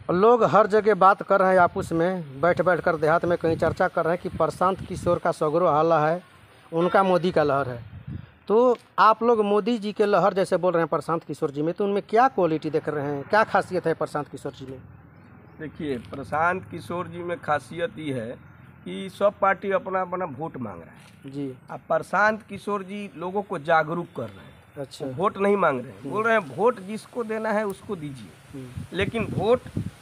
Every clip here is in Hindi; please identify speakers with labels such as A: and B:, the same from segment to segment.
A: लोग हर जगह बात कर रहे हैं, आपस में बैठ कर देहात में कहीं चर्चा कर रहे हैं कि प्रशांत किशोर का सगरो हल्ला है, उनका मोदी का लहर है। तो आप लोग मोदी जी के लहर जैसे बोल रहे हैं प्रशांत किशोर जी में, तो उनमें क्या क्वालिटी देख रहे हैं, क्या खासियत है प्रशांत किशोर जी में?
B: देखिए, प्रशांत किशोर जी में खासियत ये है कि सब पार्टी अपना अपना वोट मांग रहा है
A: जी।
B: अब प्रशांत किशोर जी लोगों को जागरूक कर रहे हैं।
A: अच्छा।
B: वोट नहीं मांग रहे हैं, बोल रहे हैं वोट जिसको देना है उसको दीजिए, लेकिन वोट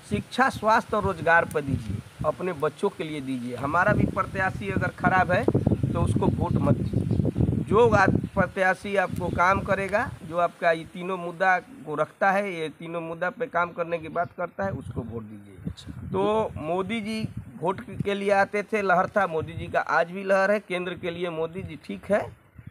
B: शिक्षा, स्वास्थ्य और रोजगार पर दीजिए, अपने बच्चों के लिए दीजिए। हमारा भी प्रत्याशी अगर खराब है तो उसको वोट मत दीजिए। जो प्रत्याशी आपको काम करेगा, जो आपका ये तीनों मुद्दा को रखता है, ये तीनों मुद्दा पे काम करने की बात करता है, उसको वोट दीजिए। तो मोदी जी वोट के लिए आते थे, लहर था मोदी जी का, आज भी लहर है। केंद्र के लिए मोदी जी ठीक है,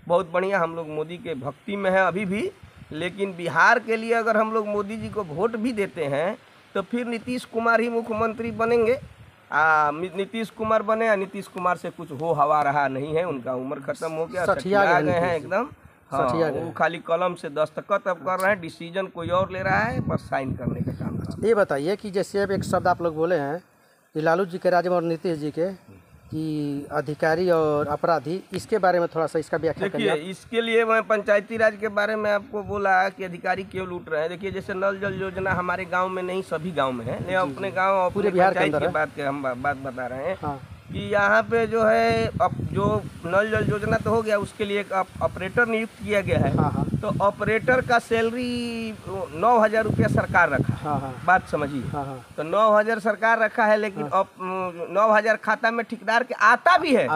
B: बहुत बढ़िया, हम लोग मोदी के भक्ति में हैं अभी भी। लेकिन बिहार के लिए अगर हम लोग मोदी जी को वोट भी देते हैं तो फिर नीतीश कुमार ही मुख्यमंत्री बनेंगे। नीतीश कुमार बने, या नीतीश कुमार से कुछ हो हवा रहा नहीं है, उनका उम्र खत्म हो गया, सठिया गए हैं एकदम। हाँ, वो खाली कलम से दस्तखत अब कर रहे हैं, डिसीजन कोई और ले रहा है, बस साइन करने का काम कर रहा है।
A: ये बताइए कि जैसे अब एक शब्द आप लोग बोले हैं कि लालू जी के राज में और नीतीश जी के, कि अधिकारी और अपराधी, इसके बारे में थोड़ा सा इसका व्याख्या करिए।
B: देखिए, इसके लिए मैं पंचायती राज के बारे में आपको बोला कि अधिकारी क्यों लूट रहे हैं। देखिए, जैसे नल जल योजना हमारे गांव में नहीं, सभी गांव में है, लेकिन अपने गांव
A: पूरे बिहार के अंदर
B: हम बात बता रहे हैं।
A: हाँ।
B: कि यहाँ पे जो है, अब जो नल जल योजना तो हो गया, उसके लिए एक ऑपरेटर नियुक्त किया गया है।
A: हाँ हाँ।
B: तो ऑपरेटर का सैलरी 9,000 रुपया सरकार रखा।
A: हाँ हाँ।
B: बात समझिए।
A: हाँ हाँ।
B: तो 9,000 सरकार रखा है, लेकिन 9,000 खाता में ठेकेदार के आता भी है।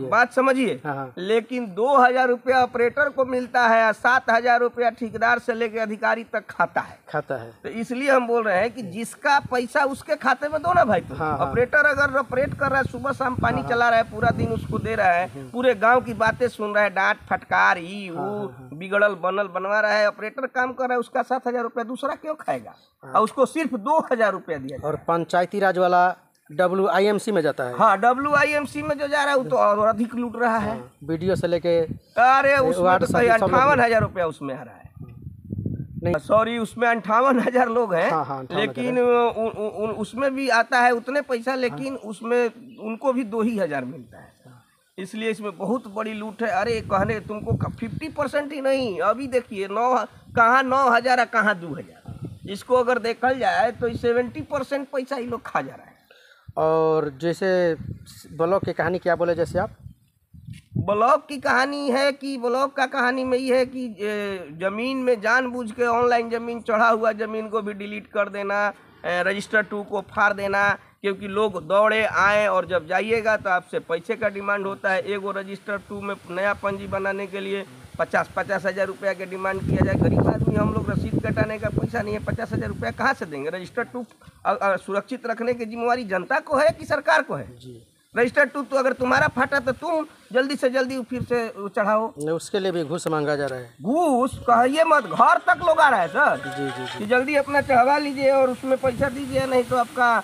B: बात समझिए।
A: हाँ हाँ।
B: लेकिन 2,000 रुपया ऑपरेटर को मिलता है, 7,000 रुपया ठेकेदार से लेकर अधिकारी तक खाता है। तो इसलिए हम बोल रहे हैं कि जिसका पैसा उसके खाते में दो ना भाई। तो ऑपरेटर अगर ऑपरेट कर रहा है, सुबह शाम पानी चला रहा है, पूरा दिन उसको दे रहा है, पूरे गांव की बातें सुन रहा है, डांट फटकार ही वो बिगड़ल बनल बनवा रहा है, ऑपरेटर काम कर रहा है, उसका 7,000 रुपया दूसरा क्यों खाएगा? और उसको सिर्फ 2,000 रुपया दिया। और
A: पंचायती राज वाला WIMC में जाता है।
B: हाँ, WIMC में जो जा रहा है वो तो और अधिक लूट रहा है।
A: वीडियो से लेके,
B: अरे उसमें तो 58,000 रुपया उसमें आ रहा है। नहीं सॉरी, उसमें 58,000 लोग हैं।
A: हाँ,
B: लेकिन उसमें भी आता है उतने पैसा, लेकिन उसमें उनको भी 2,000 मिलता है। इसलिए इसमें बहुत बड़ी लूट है। अरे कहने तुमको 50% ही नहीं, अभी देखिए कहाँ 9,000 कहाँ 2,000। इसको अगर देखा जाए तो 70% पैसा ये लोग खा जा रहा है।
A: और जैसे ब्लॉक की कहानी क्या बोले, जैसे आप
B: ब्लॉक की कहानी है कि ब्लॉक का कहानी में ये है कि जमीन में जानबूझ के ऑनलाइन जमीन, चढ़ा हुआ जमीन को भी डिलीट कर देना, रजिस्टर 2 को फाड़ देना, क्योंकि लोग दौड़े आए और जब जाइएगा तो आपसे पैसे का डिमांड होता है। एगो रजिस्टर 2 में नया पंजी बनाने के लिए 50,000 रुपया के डिमांड किया जाए। गरीब आदमी हम लोग, रसीद कटाने का पैसा नहीं है, 50,000 रुपया कहाँ से देंगे? रजिस्टर 2 सुरक्षित रखने की जिम्मेवारी जनता को है कि सरकार को है? रजिस्टर 2 तो अगर तुम्हारा फाटा तो तुम जल्दी से जल्दी फिर से चढ़ाओ।
A: उसके लिए भी घूस मांगा जा रहा है।
B: घूस कहिए मत, घर तक लोग आ रहा है सर।
A: जी।
B: कि जल्दी अपना चढ़वा लीजिए और उसमें पैसा दीजिए, नहीं तो आपका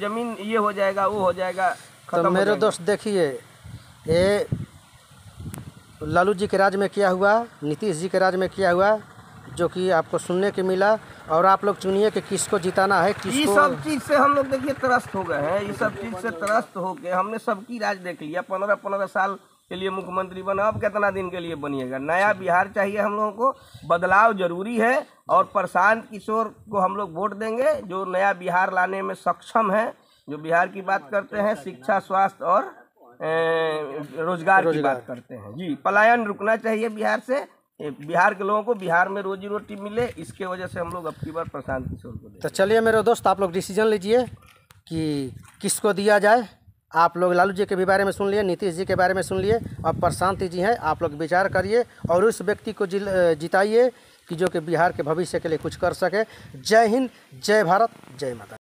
B: जमीन ये हो जाएगा, वो हो जाएगा, खत्म।
A: तो मेरे दोस्त देखिए, ये लालू जी के राज में क्या हुआ, नीतीश जी के राज में क्या हुआ, जो कि आपको सुनने के मिला। और आप लोग चुनिए कि किसको जिताना है, किसको।
B: ये सब चीज़ से हम लोग देखिए त्रस्त हो गए हैं। ये सब चीज़ से त्रस्त होके हमने सबकी राज देख लिया। 15 साल के लिए मुख्यमंत्री बना, अब कितना दिन के लिए बनिएगा? नया बिहार चाहिए हम लोगों को, बदलाव जरूरी है। और प्रशांत किशोर को हम लोग वोट देंगे, जो नया बिहार लाने में सक्षम है, जो बिहार की बात करते हैं, शिक्षा, स्वास्थ्य और रोजगार की बात करते हैं। जी, पलायन रुकना चाहिए बिहार से, बिहार के लोगों को बिहार में रोजी रोटी मिले, इसके वजह से हम लोग अब की बार प्रशांत किशोर को दें।
A: तो चलिए मेरे दोस्त, आप लोग डिसीजन लीजिए कि किसको दिया जाए। आप लोग लालू जी के भी बारे में सुन लिए, नीतीश जी के बारे में सुन लिए, अब प्रशांत जी हैं, आप लोग विचार करिए और उस व्यक्ति को जिताइए कि जो कि बिहार के भविष्य के लिए कुछ कर सके। जय हिंद, जय भारत, जय माता।